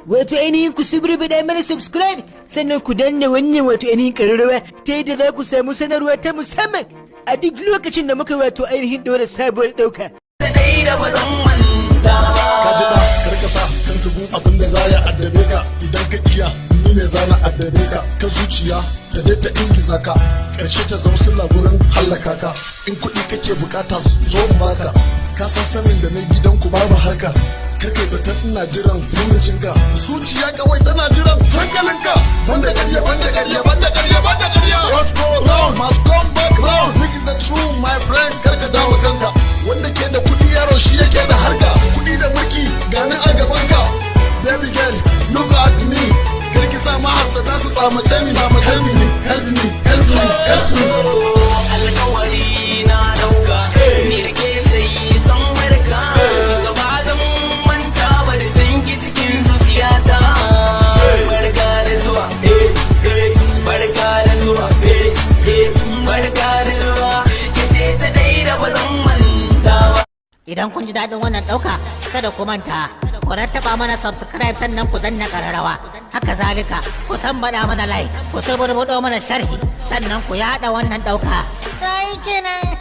Wato ainihin ku subrubida mana subscribe sannan ku danna wannan wato ainihin ƙararrawa ta yadda za ku samu sanarwa ta musamman a duk lokacin da muka wato ainihin ɗora sabuwar ɗauka. Ka ji da karkasa kan tugun abin da za ya addabe ka idan ka iya ni ne za na addabe ka kan zuciya da dai ta ingiza ka ƙarshe ta zama suna gurin hallaka ka in kuɗi kake bukata zo in baka ka san sanin da na gidan ku babu harka karkai zaton ina jiran furucinka zuciya kawai tana jiran hankalinka banda ƙarya banda ƙarya banda ƙarya banda ƙarya what go round must come back round speaking the truth my friend karka dawo kanka wanda ke da kuɗi yaro shi yake da harka kuɗi da mulki gani a gabanka baby girl look at me karki sa ma hasada su tsamace ni help me help me help me alƙawari na dauka ni rike sai san barka gaba zan manta ba da san ki cikin zuciyata barka da zuwa barka da zuwa barka da zuwa kace ta dai da ba zan manta ba. Idan kun ji daɗin wannan ɗauka kada ku manta ku rattaba mana subscribe sannan ku danna ƙararrawa haka zalika ku san bada mana like ku saburbuɗo mana sharhi sannan ku yaɗa wannan ɗauka. Ai kenan.